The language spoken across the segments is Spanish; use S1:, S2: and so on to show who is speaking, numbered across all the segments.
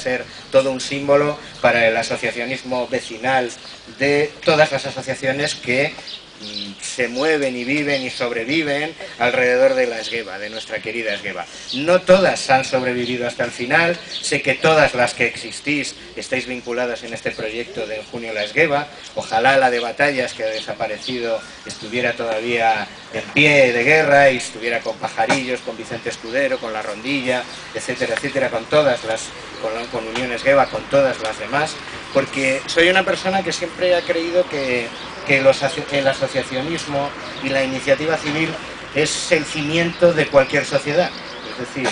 S1: ser todo un símbolo para el asociacionismo vecinal de todas las asociaciones que se mueven y viven y sobreviven alrededor de la Esgueva, de nuestra querida Esgueva. No todas han sobrevivido hasta el final, sé que todas las que existís estáis vinculadas en este proyecto de En Junio la Esgueva. Ojalá la de Batallas, que ha desaparecido, estuviera todavía en pie de guerra y estuviera con Pajarillos, con Vicente Escudero, con La Rondilla, etcétera, etcétera, con todas las, con Unión Esgueva, con todas las demás, porque soy una persona que siempre ha creído que el asociacionismo y la iniciativa civil es el cimiento de cualquier sociedad. Es decir,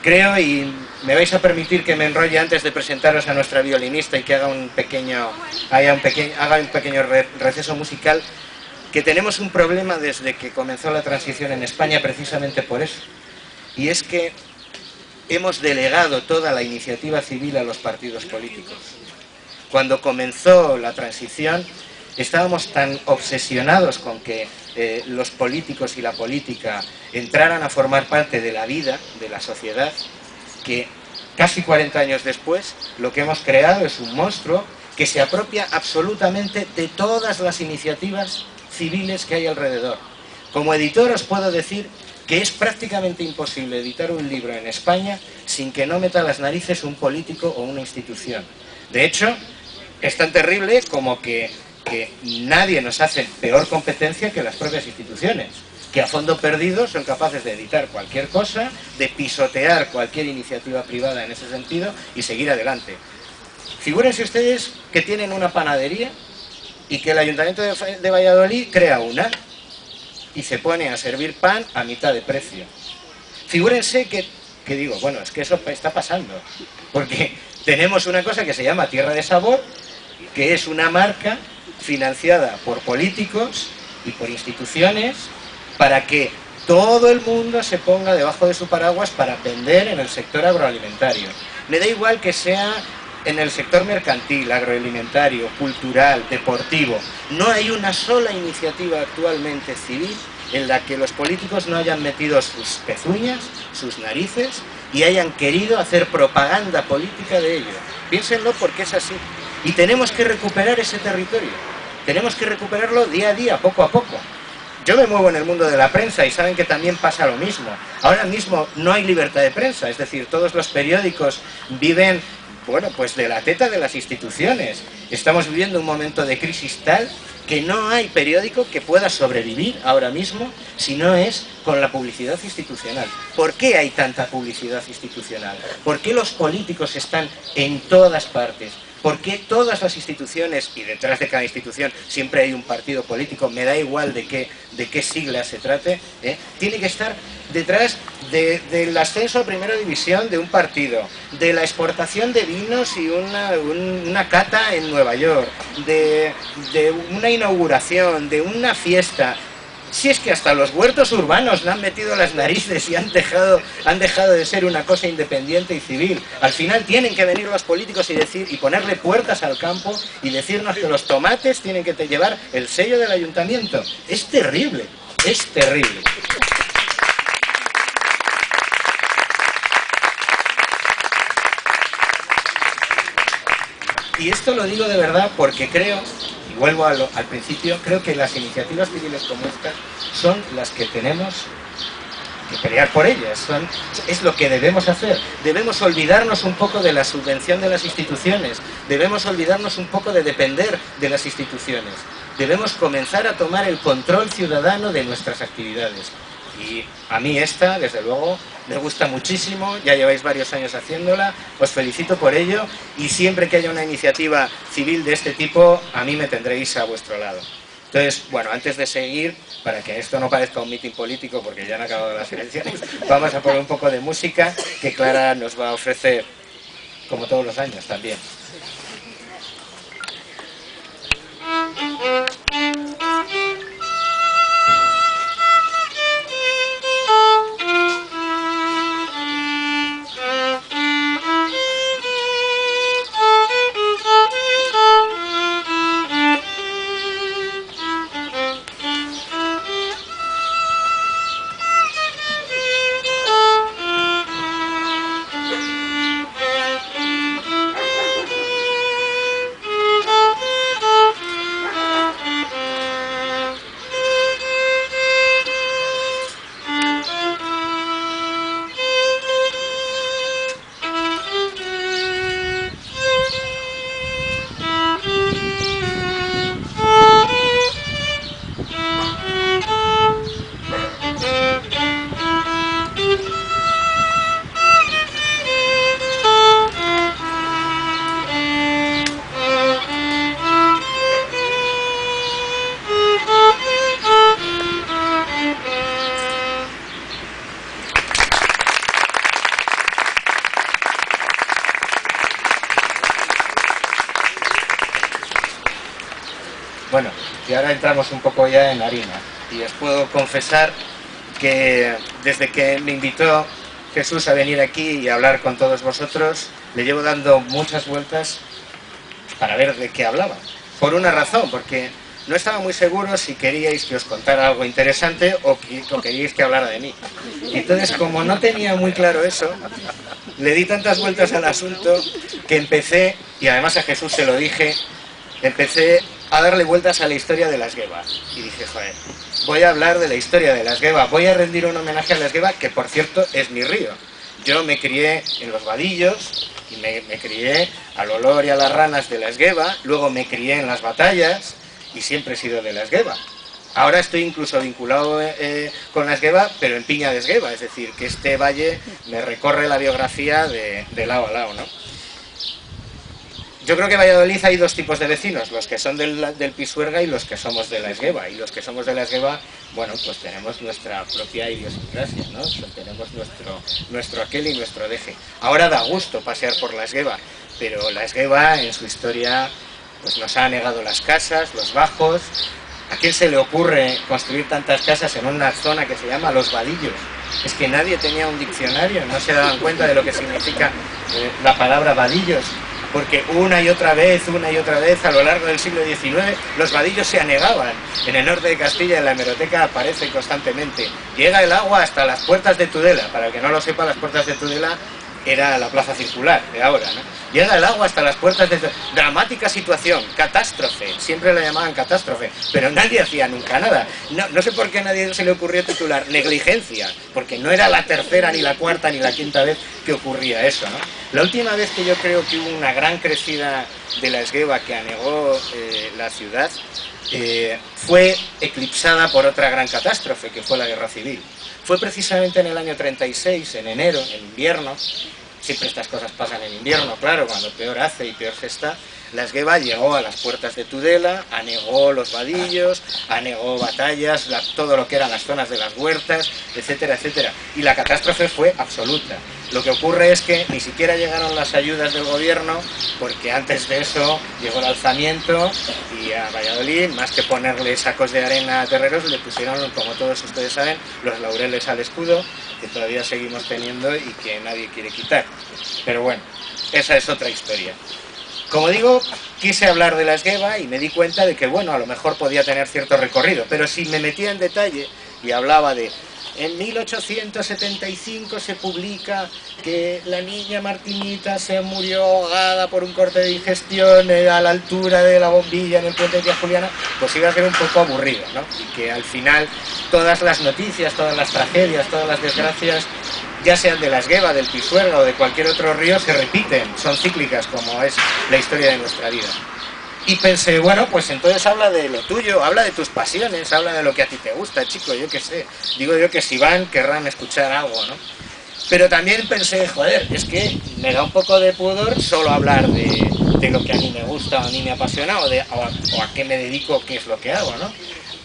S1: creo, y me vais a permitir que me enrolle antes de presentaros a nuestra violinista y que haga un pequeño receso musical, que tenemos un problema desde que comenzó la transición en España precisamente por eso, y es que hemos delegado toda la iniciativa civil a los partidos políticos. Cuando comenzó la transición estábamos tan obsesionados con que los políticos y la política entraran a formar parte de la vida, de la sociedad, que casi 40 años después lo que hemos creado es un monstruo que se apropia absolutamente de todas las iniciativas civiles que hay alrededor. Como editor os puedo decir que es prácticamente imposible editar un libro en España sin que no meta las narices un político o una institución. De hecho, es tan terrible como que nadie nos hace peor competencia que las propias instituciones, que a fondo perdido son capaces de editar cualquier cosa, de pisotear cualquier iniciativa privada en ese sentido y seguir adelante. Figúrense ustedes que tienen una panadería y que el Ayuntamiento de Valladolid crea una y se pone a servir pan a mitad de precio. Figúrense que digo, bueno, es que eso está pasando, porque tenemos una cosa que se llama Tierra de Sabor, que es una marca financiada por políticos y por instituciones para que todo el mundo se ponga debajo de su paraguas para vender en el sector agroalimentario. Me da igual que sea en el sector mercantil, agroalimentario, cultural, deportivo. No hay una sola iniciativa actualmente civil en la que los políticos no hayan metido sus pezuñas, sus narices y hayan querido hacer propaganda política de ello. Piénsenlo, porque es así. Y tenemos que recuperar ese territorio. Tenemos que recuperarlo día a día, poco a poco. Yo me muevo en el mundo de la prensa y saben que también pasa lo mismo. Ahora mismo no hay libertad de prensa, es decir, todos los periódicos viven, bueno, pues de la teta de las instituciones. Estamos viviendo un momento de crisis tal que no hay periódico que pueda sobrevivir ahora mismo si no es con la publicidad institucional. ¿Por qué hay tanta publicidad institucional? ¿Por qué los políticos están en todas partes? ¿Por qué todas las instituciones, y detrás de cada institución siempre hay un partido político, me da igual de qué sigla se trate, tiene que estar detrás del ascenso a primera división de un partido, de la exportación de vinos y una cata en Nueva York, de una inauguración, de una fiesta? Si es que hasta los huertos urbanos le han metido las narices y han dejado de ser una cosa independiente y civil. Al final tienen que venir los políticos y ponerle puertas al campo y decirnos que los tomates tienen que llevar el sello del ayuntamiento. Es terrible, es terrible. Y esto lo digo de verdad porque creo, y vuelvo al principio, creo que las iniciativas civiles como esta son las que tenemos que pelear por ellas, es lo que debemos hacer. Debemos olvidarnos un poco de la subvención de las instituciones, debemos olvidarnos un poco de depender de las instituciones, debemos comenzar a tomar el control ciudadano de nuestras actividades. Y a mí esta, desde luego, me gusta muchísimo, ya lleváis varios años haciéndola, os felicito por ello y siempre que haya una iniciativa civil de este tipo, a mí me tendréis a vuestro lado. Entonces, bueno, antes de seguir, para que esto no parezca un mitin político, porque ya han acabado las elecciones, vamos a poner un poco de música que Clara nos va a ofrecer, como todos los años también. Bueno, y ahora entramos un poco ya en harina. Y os puedo confesar que desde que me invitó Jesús a venir aquí y a hablar con todos vosotros, le llevo dando muchas vueltas para ver de qué hablaba. Por una razón, porque no estaba muy seguro si queríais que os contara algo interesante o queríais que hablara de mí. Y entonces, como no tenía muy claro eso, le di tantas vueltas al asunto que empecé, y además a Jesús se lo dije, empecé a darle vueltas a la historia de la Esgueva. Y dije, joder, voy a hablar de la historia de la Esgueva, voy a rendir un homenaje a la Esgueva, que por cierto es mi río. Yo me crié en los vadillos y me crié al olor y a las ranas de la Esgueva, luego me crié en las batallas y siempre he sido de la Esgueva. Ahora estoy incluso vinculado con la Esgueva, pero en Piña de Esgueva, es decir, que este valle me recorre la biografía de lado a lado, ¿no? Yo creo que en Valladolid hay dos tipos de vecinos, los que son del Pisuerga y los que somos de la Esgueva. Y los que somos de la Esgueva, bueno, pues tenemos nuestra propia idiosincrasia, ¿no? Tenemos nuestro aquel y nuestro deje. Ahora da gusto pasear por la Esgueva, pero la Esgueva en su historia pues nos ha negado las casas, los bajos. ¿A quién se le ocurre construir tantas casas en una zona que se llama Los Vadillos? Es que nadie tenía un diccionario, no se daban cuenta de lo que significa la palabra vadillos. Porque una y otra vez, a lo largo del siglo XIX, los vadillos se anegaban. En el norte de Castilla, en la hemeroteca, aparece constantemente. Llega el agua hasta las puertas de Tudela. Para el que no lo sepa, las puertas de Tudela era la plaza circular de ahora, ¿no? Llega el agua hasta las puertas de... Dramática situación, catástrofe, siempre la llamaban catástrofe, pero nadie hacía nunca nada. No sé por qué a nadie se le ocurrió titular negligencia, porque no era la tercera, ni la cuarta, ni la quinta vez que ocurría eso, ¿no? La última vez que yo creo que hubo una gran crecida de la Esgueva que anegó la ciudad, fue eclipsada por otra gran catástrofe, que fue la Guerra Civil. Fue precisamente en el año 36, en enero, en invierno. Siempre estas cosas pasan en invierno, claro, cuando peor hace y peor se está. La Esgueva llegó a las puertas de Tudela, anegó los vadillos, anegó batallas, todo lo que eran las zonas de las huertas, etcétera, etcétera. Y la catástrofe fue absoluta. Lo que ocurre es que ni siquiera llegaron las ayudas del gobierno, porque antes de eso llegó el alzamiento y a Valladolid, más que ponerle sacos de arena a terreros, le pusieron, como todos ustedes saben, los laureles al escudo, que todavía seguimos teniendo y que nadie quiere quitar. Pero bueno, esa es otra historia. Como digo, quise hablar de la Esgueva y me di cuenta de que, bueno, a lo mejor podía tener cierto recorrido, pero si me metía en detalle y hablaba de... En 1875 se publica que la niña Martinita se murió ahogada por un corte de digestión a la altura de la bombilla en el puente de Tía Juliana, pues iba a ser un poco aburrido, ¿no? Y que al final todas las noticias, todas las tragedias, todas las desgracias, ya sean de la Esgueva, del Pisuerga o de cualquier otro río, se repiten, son cíclicas, como es la historia de nuestra vida. Y pensé, bueno, pues entonces habla de lo tuyo, habla de tus pasiones, habla de lo que a ti te gusta, chico, yo qué sé. Digo yo que si van, querrán escuchar algo, ¿no? Pero también pensé, joder, es que me da un poco de pudor solo hablar de lo que a mí me gusta, a mí me apasiona, o a qué me dedico, qué es lo que hago, ¿no?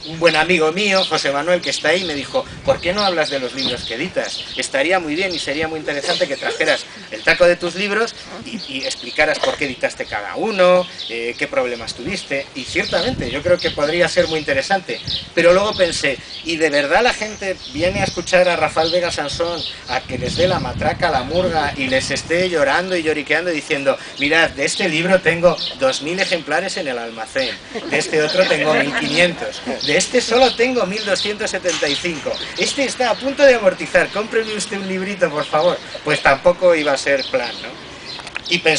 S1: Un buen amigo mío, José Manuel, que está ahí, me dijo, ¿por qué no hablas de los libros que editas? Estaría muy bien y sería muy interesante que trajeras el taco de tus libros y explicaras por qué editaste cada uno, qué problemas tuviste. Y ciertamente, yo creo que podría ser muy interesante. Pero luego pensé, ¿y de verdad la gente viene a escuchar a Rafael Vega Sansón a que les dé la matraca, la murga y les esté llorando y lloriqueando diciendo, mirad, de este libro tengo 2000 ejemplares en el almacén, de este otro tengo 1500, de este solo tengo 1275, este está a punto de amortizar, cómpreme usted un librito por favor? Pues tampoco iba a ser plan, ¿no? Y pensé